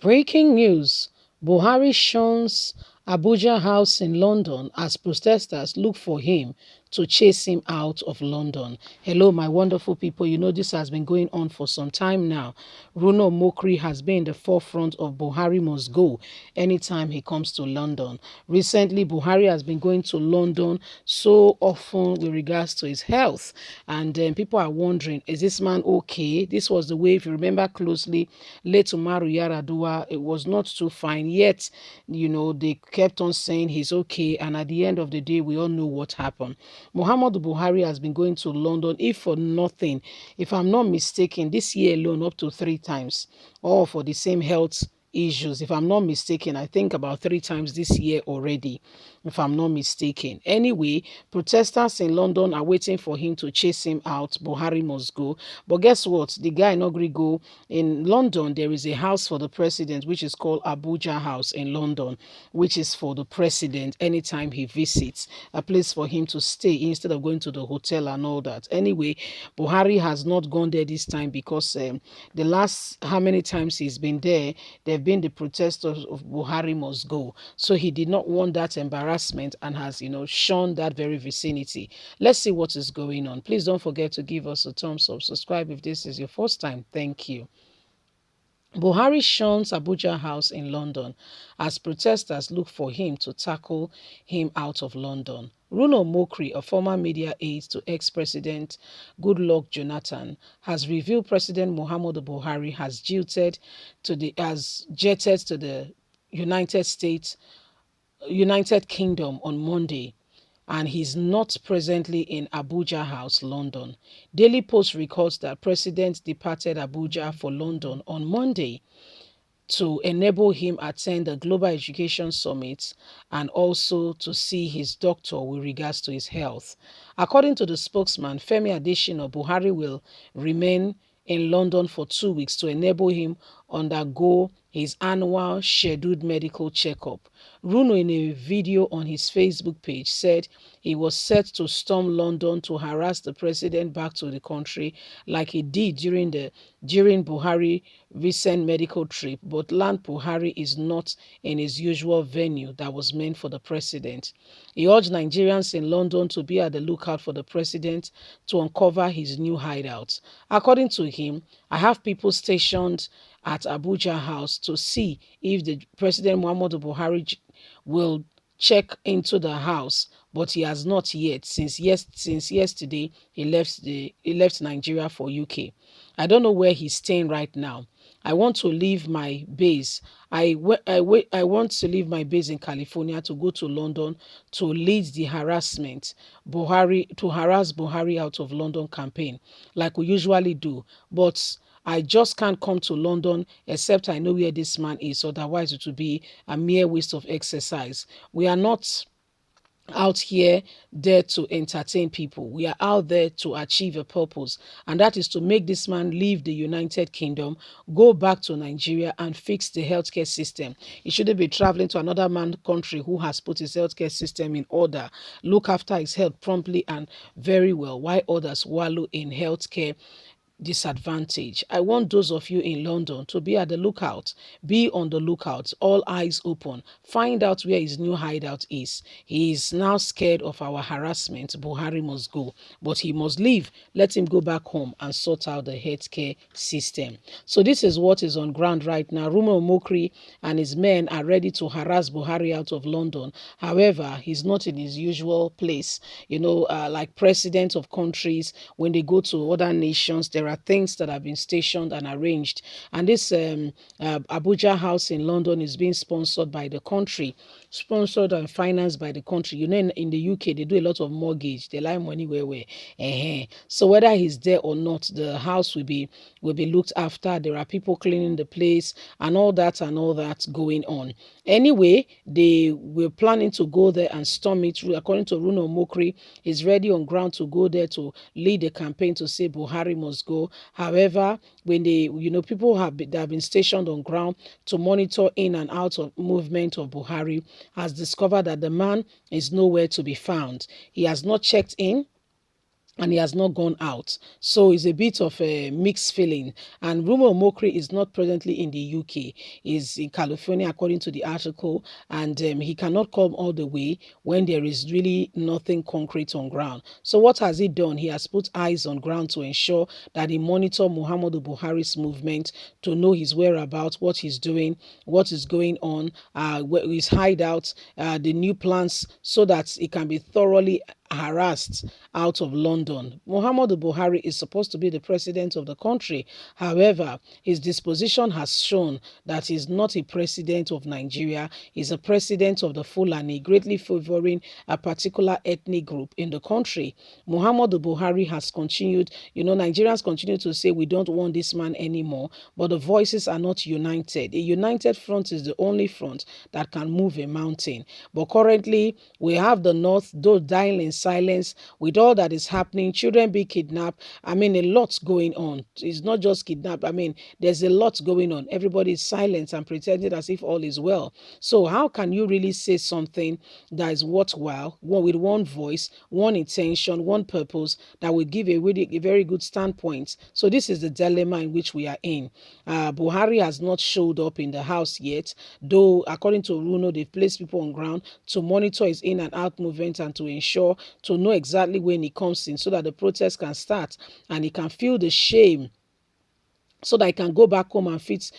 Breaking news: Buhari shuns Abuja house in London as protesters look for him to chase him out of London. Hello, my wonderful people. You know, this has been going on for some time now. Bruno Mokri has been in the forefront of Buhari must go anytime he comes to London. Recently, Buhari has been going to London so often with regards to his health. And people are wondering, is this man okay? This was the way, if you remember closely, late Umaru Yaradua, it was not too fine. Yet, you know, they kept on saying he's okay. And at the end of the day, we all know what happened. Muhammadu Buhari has been going to London, if for nothing, if I'm not mistaken, this year alone, up to 3 times, all for the same health issues. If I'm not mistaken, I think about 3 times this year already, if I'm not mistaken. Anyway, protesters in London are waiting for him to chase him out. Buhari must go. But guess what? The guy not going to go. In London, there is a house for the president, which is called Abuja House in London, which is for the president anytime he visits, a place for him to stay instead of going to the hotel and all that. Anyway, Buhari has not gone there this time because the last how many times he's been there, there have been the protesters of Buhari must go. So he did not want that embarrassment and has, you know, shunned that very vicinity. Let's see what is going on. Please don't forget to give us a thumbs up. Subscribe if this is your first time. Thank you. Buhari shuns Abuja house in London as protesters look for him to tackle him out of London. Bruno Mokri, a former media aide to ex-president Goodluck Jonathan, has revealed President Muhammadu Buhari has jetted to the United States, United Kingdom on Monday, and he's not presently in Abuja House, London. Daily Post records that President departed Abuja for London on Monday to enable him attend the Global Education Summit and also to see his doctor with regards to his health. According to the spokesman, Femi Adesina, Buhari will remain in London for 2 weeks to enable him undergo his annual scheduled medical checkup. Bruno, in a video on his Facebook page, said he was set to storm London to harass the president back to the country like he did during Buhari recent medical trip, but land Buhari is not in his usual venue that was meant for the president. He urged Nigerians in London to be at the lookout for the president to uncover his new hideout. According to him, I have people stationed at Abuja House to see if the President Muhammadu Buhari will check into the house, but he has not yet. Since yesterday, he left Nigeria for UK. I don't know where he's staying right now. I want to leave my base. I want to leave my base in California to go to London to lead the harass Buhari out of London campaign, like we usually do. But I just can't come to London except I know where this man is. Otherwise, it would be a mere waste of exercise. We are not out here there to entertain people. We are out there to achieve a purpose, and that is to make this man leave the United Kingdom, go back to Nigeria and fix the healthcare system. He shouldn't be traveling to another man country who has put his healthcare system in order, look after his health promptly and very well, while others wallow in healthcare disadvantage. I want those of you in London to be at the lookout. Be on the lookout, all eyes open. Find out where his new hideout is. He is now scared of our harassment. Buhari must go, but he must leave. Let him go back home and sort out the healthcare system. So this is what is on ground right now. Rumo Mokri and his men are ready to harass Buhari out of London. However, he's not in his usual place. You know, like presidents of countries, when they go to other nations, there are things that have been stationed and arranged. And this Abuja house in London is being sponsored by the country, sponsored and financed by the country. You know, in the UK, they do a lot of mortgage. They like money where. So whether he's there or not, the house will be looked after. There are people cleaning the place and all that going on. Anyway, they were planning to go there and storm it through. According to Runo Mokri, he's ready on ground to go there to lead the campaign to say Buhari must go. However, when people that have been stationed on ground to monitor in and out of movement of Buhari has discovered that the man is nowhere to be found. He has not checked in. and he has not gone out. So it's a bit of a mixed feeling. And Rumo Mokri is not presently in the UK. He's in California, according to the article, and he cannot come all the way when there is really nothing concrete on ground. So what has he done? He has put eyes on ground to ensure that he monitor Muhammadu Buhari's movement, to know his whereabouts, what he's doing, what is going on, his hideouts, the new plans, so that he can be thoroughly harassed out of London. Muhammadu Buhari is supposed to be the president of the country. However, his disposition has shown that he's not a president of Nigeria. He's a president of the Fulani, greatly favoring a particular ethnic group in the country. Muhammadu Buhari has continued, Nigerians continue to say we don't want this man anymore, but the voices are not united. A united front is the only front that can move a mountain. But currently, we have the North, those dying in silence with all that is happening, children being kidnapped. I mean, a lot's going on. It's not just kidnapped. I mean, there's a lot going on. Everybody is silent and pretending as if all is well. So how can you really say something that is worthwhile, with one voice, one intention, one purpose, that will give a very good standpoint? So this is the dilemma in which we are in. Buhari has not showed up in the house yet, though according to Runo, they've placed people on ground to monitor his in and out movement and to ensure, to know exactly when he comes in, so that the protest can start and he can feel the shame, so that I can go back home and fix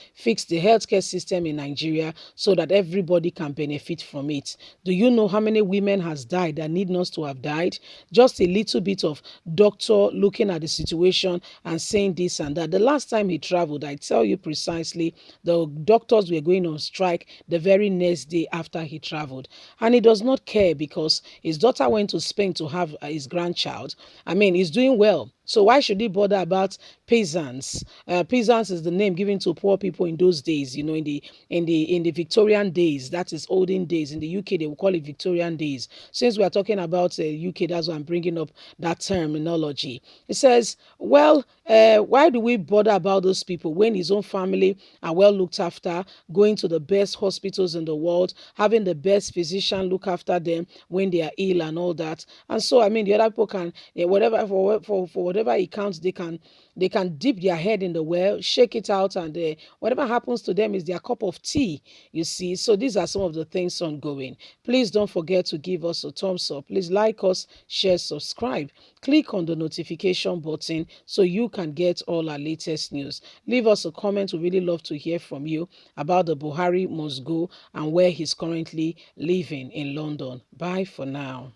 the healthcare system in Nigeria, so that everybody can benefit from it. Do you know how many women has died that need not to have died? Just a little bit of doctor looking at the situation and saying this and that. The last time he traveled, I tell you precisely, the doctors were going on strike the very next day after he traveled. And he does not care, because his daughter went to Spain to have his grandchild. I mean, he's doing well. So why should he bother about peasants? Peasants is the name given to poor people in those days. In the Victorian days, that is olden days. In the UK, they will call it Victorian days. Since we are talking about UK, that's why I'm bringing up that terminology. It says, well, why do we bother about those people when his own family are well looked after, going to the best hospitals in the world, having the best physician look after them when they are ill and all that? And so, I mean, the other people can, whatever for whatever it counts, they can dip their head in the well, shake it out, and whatever happens to them is their cup of tea, you see. So these are some of the things ongoing. Please don't forget to give us a thumbs up. Please like us, share, subscribe. Click on the notification button so you can get all our latest news. Leave us a comment. We really love to hear from you about the Buhari must go and where he's currently living in London. Bye for now.